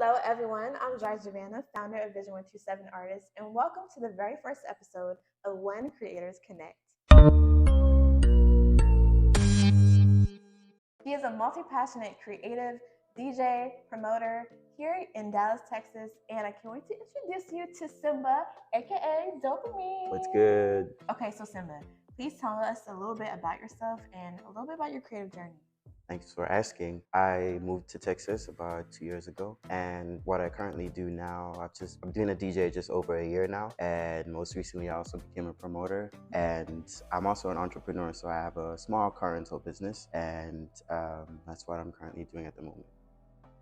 Hello, everyone. I'm Jar Javana, founder of Vision 127 Artists, and welcome to the very first episode of When Creators Connect. He is a multi-passionate creative DJ, promoter here in Dallas, Texas, and I can't wait to introduce you to Simba, aka Dopamine. What's good? Okay, so Simba, please tell us a little bit about yourself and a little bit about your creative journey. Thanks for asking. I moved to Texas about 2 years ago, and what I currently do now, I'm doing a DJ just over a year now, and most recently I also became a promoter, and I'm also an entrepreneur, so I have a small car rental business, and that's what I'm currently doing at the moment.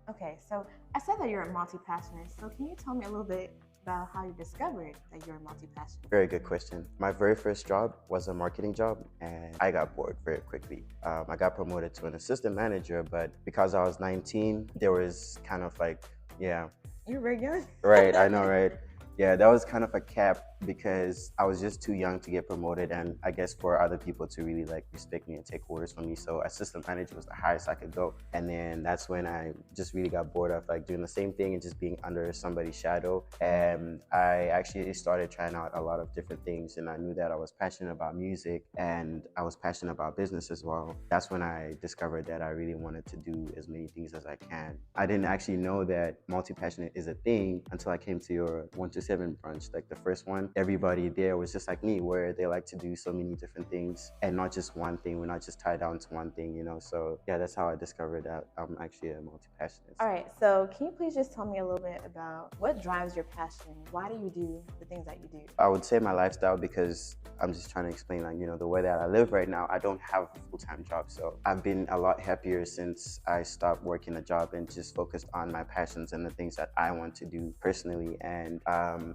Okay, so I said that you're a multi-passionate, so can you tell me a little bit about how you discovered that you're multi-passionate? Very good question. My very first job was a marketing job, and I got bored very quickly. I got promoted to an assistant manager, but because I was 19, there was kind of like, You're very young. right, I know, right? Yeah, that was kind of a cap because I was just too young to get promoted, and I guess for other people to really like respect me and take orders from me. So assistant manager was the highest I could go, and then that's when I just really got bored of like doing the same thing and just being under somebody's shadow. And I actually started trying out a lot of different things, and I knew that I was passionate about music and I was passionate about business as well. That's when I discovered that I really wanted to do as many things as I can. I didn't actually know that multi-passionate is a thing until I came to your 127 brunch, like the first one. Everybody there was just like me, where they like to do so many different things and not just one thing. We're not just tied down to one thing, you know? So yeah, that's how I discovered that I'm actually a multi-passionate. All right, so can you please just tell me a little bit about what drives your passion? Why do you do the things that you do? I would say my lifestyle, because I'm just trying to explain, like, the way that I live right now, I don't have a full-time job. So I've been a lot happier since I stopped working a job and just focused on my passions and the things that I want to do personally. And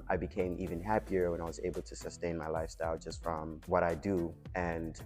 I became even happier when I was able to sustain my lifestyle just from what I do. And,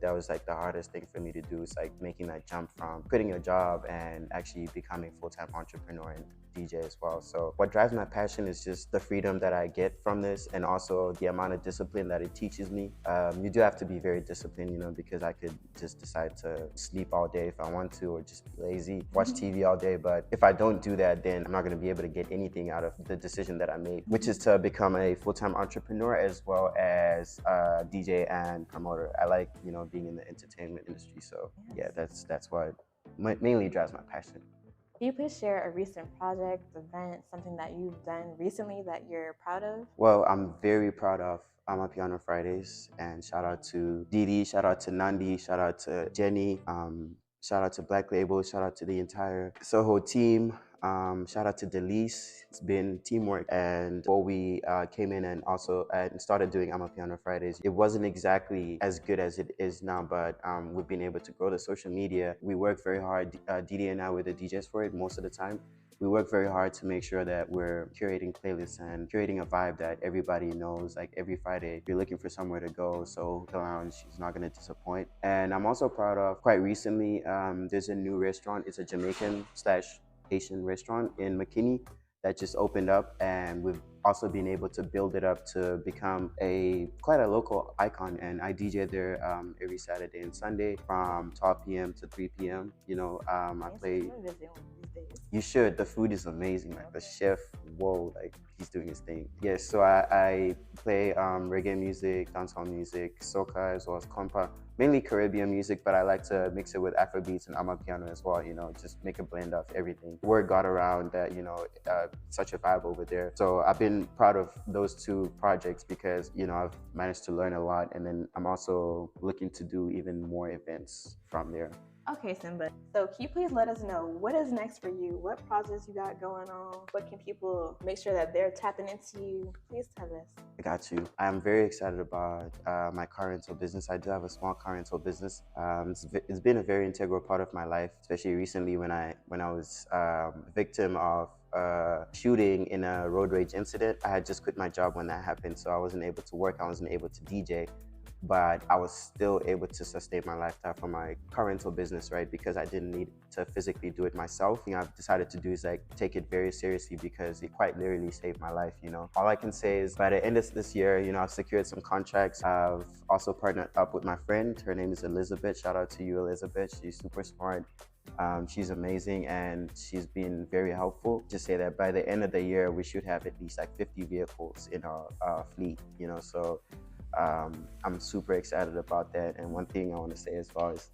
that was like the hardest thing for me to do, is like making that jump from quitting a job and actually becoming a full-time entrepreneur and DJ as well. So what drives my passion is just the freedom that I get from this, and also the amount of discipline that it teaches me. You do have to be very disciplined, because I could just decide to sleep all day if I want to, or just be lazy, watch TV all day. But if I don't do that, then I'm not going to be able to get anything out of the decision that I made, which is to become a full-time entrepreneur as well as DJ and promoter. I like, being in the entertainment industry. So yeah, that's what mainly drives my passion. Can you please share a recent project, event, something that you've done recently that you're proud of? Well, I'm very proud of I'm Happy on Fridays, and shout out to Didi, shout out to Nandi, shout out to Jenny, shout out to Black Label, shout out to the entire Soho team. Shout out to Delise. It's been teamwork, and before we came in and also started doing I'm Happy on Fridays, it wasn't exactly as good as it is now, but we've been able to grow the social media. We work very hard. Didi and I were the DJs for it most of the time. We work very hard to make sure that we're curating playlists and curating a vibe that everybody knows. Like every Friday, if you're looking for somewhere to go, so the lounge is not going to disappoint. And I'm also proud of, quite recently, there's a new restaurant. It's a Jamaican/Haitian restaurant in McKinney that just opened up, and we've also been able to build it up to become quite a local icon. And I DJ there every Saturday and Sunday from 12 p.m. to 3 p.m. I play. You should. The food is amazing. Like the chef, whoa, like he's doing his thing. Yes, so I play reggae music, dancehall music, soca, as well as compa. Mainly Caribbean music, but I like to mix it with Afrobeats and amapiano as well, just make a blend of everything. Word got around that, such a vibe over there. So I've been proud of those two projects because, I've managed to learn a lot, and then I'm also looking to do even more events from there. Okay, Simba. So can you please let us know what is next for you? What projects you got going on? What can people make sure that they're tapping into you? Please tell us. I got you. I'm very excited about my car rental business. I do have a small car rental business. It's been a very integral part of my life, especially recently when I was victim of shooting in a road rage incident. I had just quit my job when that happened, so I wasn't able to work. I wasn't able to DJ. But I was still able to sustain my lifestyle from my car rental business, right? Because I didn't need to physically do it myself. I've decided to do is like take it very seriously because it quite literally saved my life, All I can say is by the end of this year, I've secured some contracts. I've also partnered up with my friend. Her name is Elizabeth. Shout out to you, Elizabeth. She's super smart. She's amazing and she's been very helpful. Just say that by the end of the year, we should have at least like 50 vehicles in our fleet, you know. So I'm super excited about that. And one thing I want to say as far as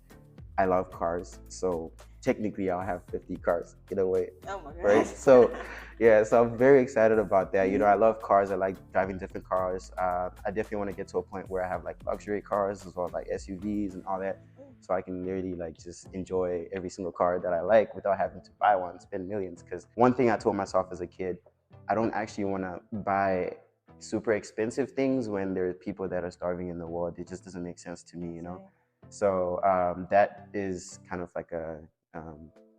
I love cars, so technically I'll have 50 cars in a way. Oh my Right? gosh. So yeah, so I'm very excited about that. You know, I love cars. I like driving different cars. I definitely want to get to a point where I have like luxury cars as well as like SUVs and all that. So I can really like just enjoy every single car that I like without having to buy one, spend millions. Because one thing I told myself as a kid, I don't actually want to buy super expensive things when there are people that are starving in the world. It just doesn't make sense to me, you know. So that is kind of like a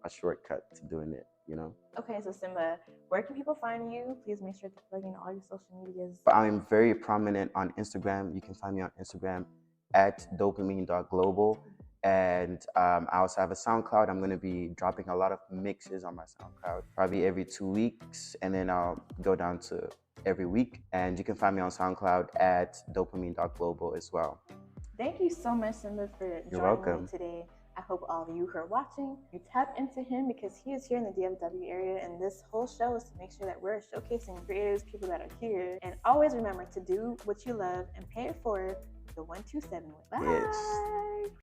shortcut to doing it, you know. Okay, so Simba, where can people find you? Please make sure to plug in all your social medias. I'm very prominent on Instagram. You can find me on Instagram at dopamine.global. And I also have a SoundCloud. I'm going to be dropping a lot of mixes on my SoundCloud, probably every 2 weeks. And then I'll go down to every week. And you can find me on SoundCloud at dopamine.global as well. Thank you so much, Simba, for You're joining welcome. me today. I hope all of you who are watching, you tap into him because he is here in the DFW area, and this whole show is to make sure that we're showcasing creatives, people that are here. And always remember to do what you love and pay it forward the 127 way. Bye. Yes.